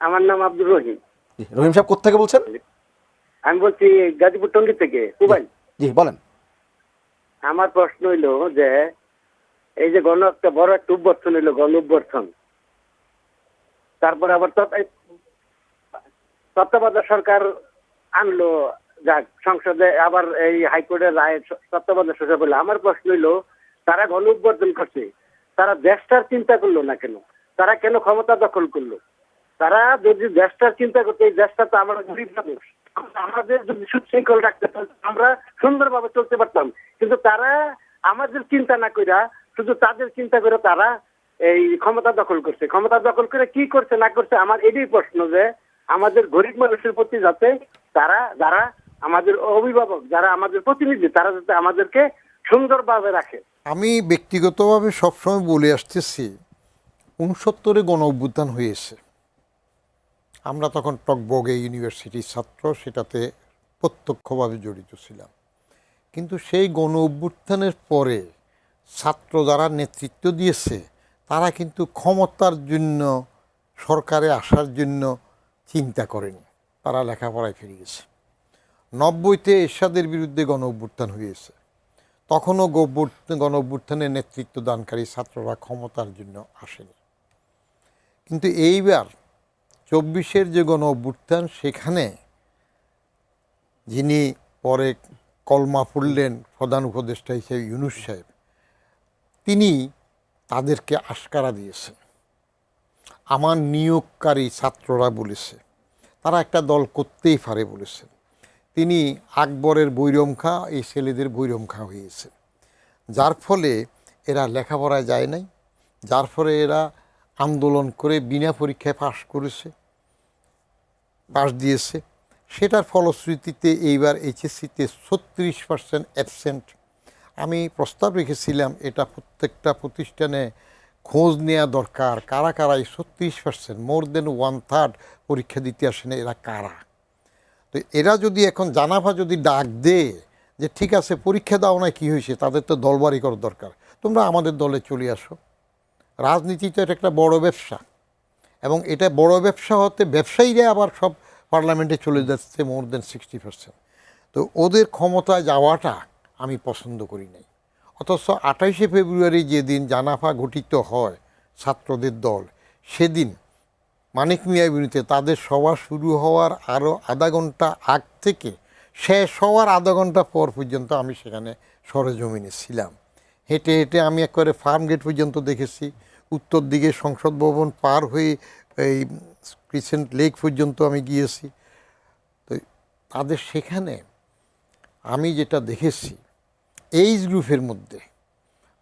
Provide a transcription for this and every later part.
আমার নাম আব্দুর রহিম। জি, রহিম সাহেব কোত্থেকে বলছেন? আমি বলছি গাজীপুর টঙ্গী থেকে। মোবাইল জি বলেন। আমার প্রশ্ন হইলো যে এই যে একটা বড় একটা অভ্যর্থন হইলো, গণ অভ্যর্থন, তারপরে আবার তত্ত্বাবধায়ক সরকার আনলো, যাক সংসদে আবার এই হাইকোর্টের রায় তত্ত্বাবধায়ক সরকার বললো। আমার প্রশ্ন হইলো তারা গণ অভ্যর্থন করছে, তারা দেশটার চিন্তা করলো না কেন? তারা কেন ক্ষমতা দখল করলো? তারা যদি দেশটার চিন্তা করতো, এই দেশটা তো আমরা গরিব মানুষ, আমাদের যদি সুশৃঙ্খল রাখতে পারতাম, আমরা সুন্দরভাবে চলতে পারতাম। কিন্তু তারা আমাদের চিন্তা না কইরা শুধু তাদের চিন্তা করে তারা এই ক্ষমতা দখল করছে। ক্ষমতা দখল করে কি করছে না করছে, আমার এটাই প্রশ্ন যে আমাদের গরিব মানুষের প্রতি যাতে তারা, যারা আমাদের অভিভাবক, যারা আমাদের প্রতিনিধি, তারা যাতে আমাদেরকে সুন্দরভাবে রাখে। আমি ব্যক্তিগতভাবে সবসময় বলে আসতেছি ৬৯-এ গণ অভ্যুত্থান হয়েছে। আমরা তখন টকবগে ইউনিভার্সিটির ছাত্র, সেটাতে প্রত্যক্ষভাবে জড়িত ছিলাম। কিন্তু সেই গণ অভ্যুত্থানের পরে ছাত্র যারা নেতৃত্ব দিয়েছে তারা কিন্তু ক্ষমতার জন্য, সরকারে আসার জন্য চিন্তা করেনি, তারা লেখাপড়ায় ফিরে গেছে। ৯০-তে এরশাদের বিরুদ্ধে গণ অভ্যুত্থান হয়েছে, তখনও গণ অভ্যুত্থানের নেতৃত্ব দানকারী ছাত্ররা ক্ষমতার জন্য আসেনি। কিন্তু এইবার ২৪-এর যে গণ অভ্যুত্থান, সেখানে যিনি পরে কলমা পড়লেন প্রধান উপদেষ্টা হিসেবে ইউনূস সাহেব, তিনি তাদেরকে আশকারা দিয়েছেন। আমার নিয়োগকারী ছাত্ররা বলেছে তারা একটা দল করতেই পারে বলেছেন। তিনি আকবরের বৈরমখা, এই ছেলেদের বৈরমখা হয়েছে, যার ফলে এরা লেখাপড়ায় যায় নাই, যার ফলে এরা আন্দোলন করে বিনা পরীক্ষায় পাশ দিয়েছে। সেটার ফলশ্রুতিতে এইবার এইচএসসিতে ৩৬% অ্যাবসেন্ট। আমি প্রস্তাব রেখেছিলাম এটা প্রত্যেকটা প্রতিষ্ঠানে খোঁজ নেওয়া দরকার, কারা কারা এই ৩৬%, মোর দেন 1/3 পরীক্ষা দিতে আসে না, এরা কারা? তো এরা যদি এখন জানাভা যদি ডাক দে যে ঠিক আছে পরীক্ষা দাও না, কী হয়েছে, তাদের তো দলবাড়ি করার দরকার, তোমরা আমাদের দলে চলে আসো। রাজনীতি তো এটা একটা বড় ব্যবসা, এবং এটা বড় ব্যবসা হতে ব্যবসায়ীরা আবার সব পার্লামেন্টে চলে যাচ্ছে, মোর দেন 60%। তো ওদের ক্ষমতায় যাওয়াটা আমি পছন্দ করি নাই। অথচ ২৮শে ফেব্রুয়ারি যেদিন জানাফা গঠিত হয় ছাত্রদের দল, সেদিন মানিক মিয়া বিরুদ্ধে তাদের সভা শুরু হওয়ার আরও আধা ঘন্টা আগ থেকে শেষ হওয়ার আধা ঘন্টা পর পর্যন্ত আমি সেখানে সরেজমিনে ছিলাম। হেঁটে হেঁটে আমি একবারে ফার্ম গেট পর্যন্ত দেখেছি, উত্তর দিকে সংসদ ভবন পার হয়ে এই ক্রিসেন্ট লেক পর্যন্ত আমি গিয়েছি। তো তাদের সেখানে আমি যেটা দেখেছি, এইজ গ্রুপের মধ্যে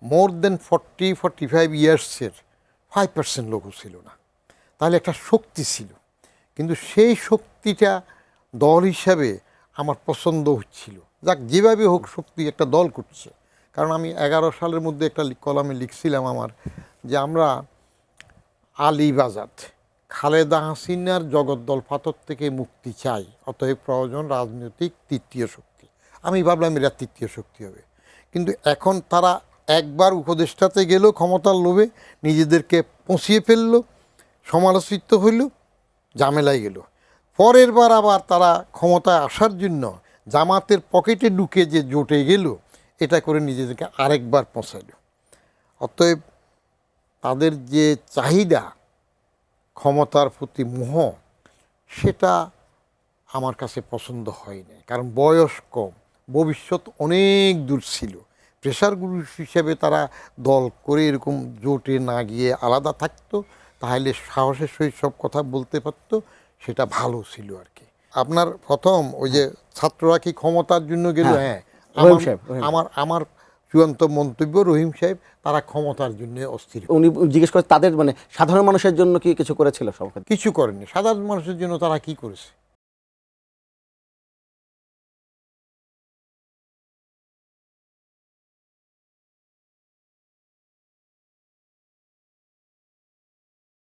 মোর দেন 40-45 ইয়ার্সের 5% লোকও ছিল না। তাহলে একটা শক্তি ছিল, কিন্তু সেই শক্তিটা দল হিসাবে আমার পছন্দ হচ্ছিল। যাক, যেভাবে হোক শক্তি একটা দল করছে। কারণ আমি 11 সালের মধ্যে একটা কলামে লিখছিলাম আমার, যে আমরা আলীবাজাত খালেদা হাসিনার জগদ্দল পাথর থেকে মুক্তি চাই, অতএব প্রয়োজন রাজনৈতিক তৃতীয় শক্তি। আমি ভাবলাম এরা তৃতীয় শক্তি হবে, কিন্তু এখন তারা একবার উপদেষ্টাতে গেল ক্ষমতার লোভে, নিজেদেরকে পৌঁছিয়ে ফেললো, সমালোচিত হইল, ঝামেলায় গেল। পরের বার আবার তারা ক্ষমতায় আসার জন্য জামাতের পকেটে ঢুকে যে জোটে গেল, এটা করে নিজেদেরকে আরেকবার পৌঁছাইল। অতএব তাদের যে চাহিদা, ক্ষমতার প্রতি মোহ, সেটা আমার কাছে পছন্দ হয়নি। কারণ বয়স কম, ভবিষ্যৎ অনেক দূর ছিল। প্রেশার গ্রুপ হিসেবে তারা দল করে এরকম জোটে না গিয়ে আলাদা থাকতো, তাহলে সাহসের সহিত সব কথা বলতে পারতো, সেটা ভালো ছিল আর কি। আপনার প্রথম ওই যে ছাত্ররা কি ক্ষমতার জন্য গেল, হ্যাঁ, আমার চূড়ান্ত মন্তব্য, রহিম সাহেব তারা ক্ষমতার জন্য অস্থির। উনি জিজ্ঞেস করে তাদের মানে সাধারণ মানুষের জন্য কি কিছু করেছিল? কিছু করেনি। সাধারণ মানুষের জন্য তারা কি করেছে?